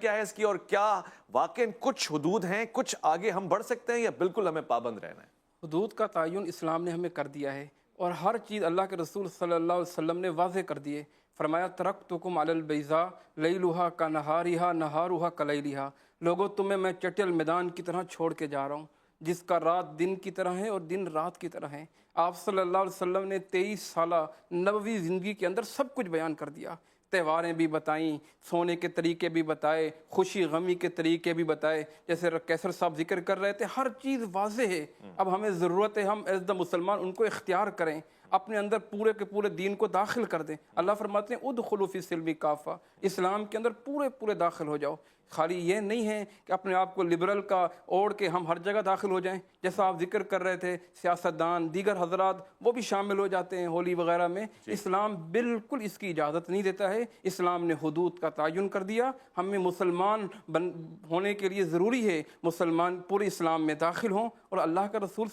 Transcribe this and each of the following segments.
کیا ہے اس کی، اور کیا واقعاً کچھ حدود ہیں، کچھ آگے ہم بڑھ سکتے ہیں یا بالکل ہمیں پابند رہنا ہے؟ حدود کا تعین اسلام نے ہمیں کر دیا ہے، اور ہر چیز اللہ کے رسول صلی اللہ علیہ وسلم نے واضح کر دی ہے۔ فرمایا ترکتکم علی البیضاء لیلھا کنہارھا نہارھا کلیلھا، لوگوں تمہیں میں چٹل میدان کی طرح چھوڑ کے جا رہا ہوں جس کا رات دن کی طرح ہے اور دن رات کی طرح ہے۔ آپ صلی اللہ علیہ وسلم نے 23 سالہ نبوی زندگی کے اندر سب کچھ بیان کر دیا، تہواریں بھی بتائیں، سونے کے طریقے بھی بتائے، خوشی غمی کے طریقے بھی بتائے، جیسے کیسر صاحب ذکر کر رہے تھے، ہر چیز واضح ہے۔ اب ہمیں ضرورت ہے ہم ایز دا مسلمان ان کو اختیار کریں، اپنے اندر پورے کے پورے دین کو داخل کر دیں۔ اللہ فرماتے ہیں ادخلوا فی السلم کافہ، اسلام کے اندر پورے داخل ہو جاؤ۔ خالی یہ نہیں ہے کہ اپنے آپ کو لبرل کا اوڑھ کے ہم ہر جگہ داخل ہو جائیں، جیسا آپ ذکر کر رہے تھے سیاستدان دیگر حضرات وہ بھی شامل ہو جاتے ہیں ہولی وغیرہ میں۔ اسلام بالکل اس کی اجازت نہیں دیتا ہے۔ اسلام نے حدود کا تعین کر دیا، ہمیں مسلمان ہونے کے لیے ضروری ہے مسلمان پورے اسلام میں داخل ہوں، اور اللہ کے رسول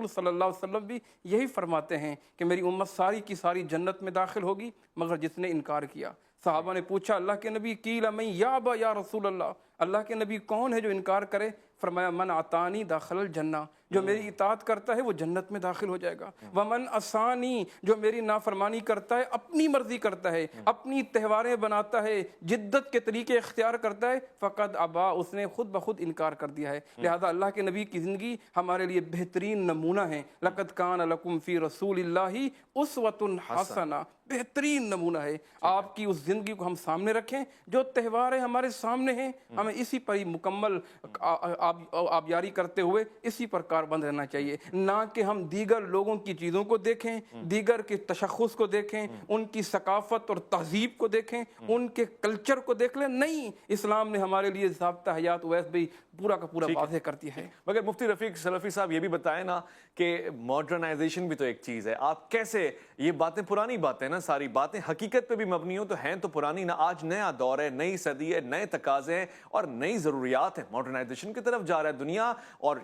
صلی اللہ علیہ وسلم بھی یہی فرماتے ہیں کہ میری امت ساری کی ساری جنت میں داخل ہوگی مگر جس نے انکار کیا۔ صحابہ نے پوچھا اللہ کے نبی قیل من یابا یا رسول اللہ کے نبی کون ہے جو انکار کرے؟ فرمایا من اطاعنی دخل الجنہ، جو میری اطاعت کرتا ہے وہ جنت میں داخل ہو جائے گا۔ ومن عصانی، جو میری نافرمانی کرتا ہے، اپنی مرضی کرتا ہے، اپنی تہواریں بناتا ہے، جدت کے طریقے اختیار کرتا ہے، فقد ابا، اس نے خود بخود انکار کر دیا ہے۔ لہذا اللہ کے نبی کی زندگی ہمارے لیے بہترین نمونہ ہے۔ لقد کان لکم فی رسول اللہ اسوۃ حسنہ، بہترین نمونہ ہے۔ آپ کی اس زندگی کو ہم سامنے رکھیں، جو تہوار ہمارے سامنے ہیں ہمیں اسی پر ہی مکمل آبیاری کرتے ہوئے اسی پر کاربند رہنا چاہیے، نہ کہ ہم دیگر لوگوں کی چیزوں کو دیکھیں، دیگر کے تشخص کو دیکھیں، ان کی ثقافت اور تہذیب کو دیکھیں، ان کے کلچر کو دیکھ لیں۔ نہیں، اسلام نے ہمارے لیے ضابطہ حیات ویسے بھی پورا کا پورا واضح کر دیا ہے۔ مگر مفتی رفیق سلفی صاحب یہ بھی بتائیں نا کہ ماڈرنائزیشن بھی تو ایک چیز ہے، آپ کیسے یہ باتیں پرانی باتیں نا، ساری باتیں حقیقت پہ بھی مبنی ہوں تو ہیں تو پرانی نا، آج نیا دور ہے، نئی صدی ہے، نئے تقاضے ہیں اور نئی ضروریات ہیں، ماڈرنائزیشن کی طرف جا رہا ہے دنیا، اور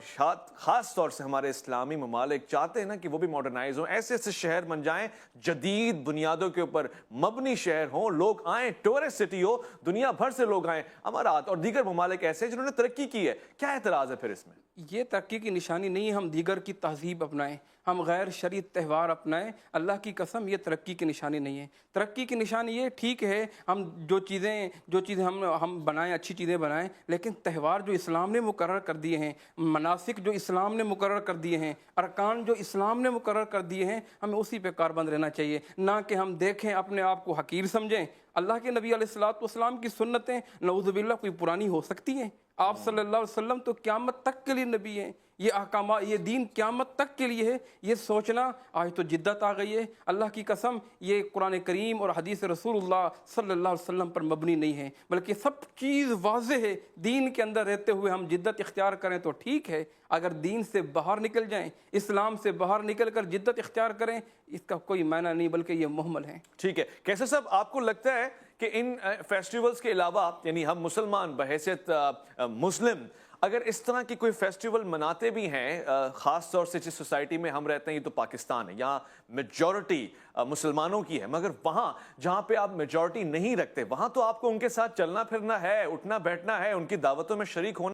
خاص طور سے ہمارے اسلامی ممالک چاہتے ہیں نا کہ وہ بھی ماڈرنائز ہوں، ایسے ایسے شہر بن جائیں جدید بنیادوں کے اوپر مبنی شہر ہوں، لوگ آئیں، ٹورسٹ سٹی ہو، دنیا بھر سے لوگ آئیں۔ امارات اور دیگر ممالک ایسے ہیں جنہوں نے ترقی کی ہے، کیا اعتراض ہے پھر اس میں؟ یہ ترقی کی نشانی نہیں ہے ہم دیگر کی تہذیب اپنائیں، ہم غیر شرعی تہوار اپنائیں، اللہ کی قسم یہ ترقی کی نشانی نہیں ہے۔ ترقی کی نشانی یہ ٹھیک ہے ہم جو چیزیں ہم بنائیں، اچھی چیزیں بنائیں، لیکن تہوار جو اسلام نے مقرر کر دیے ہیں، مناسک جو اسلام نے مقرر کر دیے ہیں، ارکان جو اسلام نے مقرر کر دیے ہیں، ہمیں اسی پہ کاربند رہنا چاہیے، نہ کہ ہم دیکھیں اپنے آپ کو حقیر سمجھیں۔ اللہ کے نبی علیہ الصلوۃ والسلام کی سنتیں نعوذ باللہ کوئی پرانی ہو سکتی ہیں؟ آپ صلی اللہ علیہ وسلم تو قیامت تک کے لیے نبی ہیں، یہ احکامات، یہ دین قیامت تک کے لیے ہے۔ یہ سوچنا آج تو جدت آ گئی ہے، اللہ کی قسم یہ قرآن کریم اور حدیث رسول اللہ صلی اللہ علیہ وسلم پر مبنی نہیں ہے، بلکہ سب چیز واضح ہے۔ دین کے اندر رہتے ہوئے ہم جدت اختیار کریں تو ٹھیک ہے، اگر دین سے باہر نکل جائیں، اسلام سے باہر نکل کر جدت اختیار کریں، اس کا کوئی معنی نہیں بلکہ یہ محمل ہے۔ ٹھیک ہے کیسر صاحب، آپ کو لگتا ہے کہ ان فیسٹیولز کے علاوہ، یعنی ہم مسلمان بحیثیت مسلم اگر اس طرح کی کوئی فیسٹیول مناتے بھی ہیں، خاص طور سے جس سوسائٹی میں ہم رہتے ہیں، یہ تو پاکستان ہے، یہاں میجورٹی مسلمانوں کی ہے، مگر وہاں جہاں پہ آپ میجورٹی نہیں رکھتے، وہاں تو آپ کو ان کے ساتھ چلنا پھرنا ہے، اٹھنا بیٹھنا ہے، ان کی دعوتوں میں شریک ہونا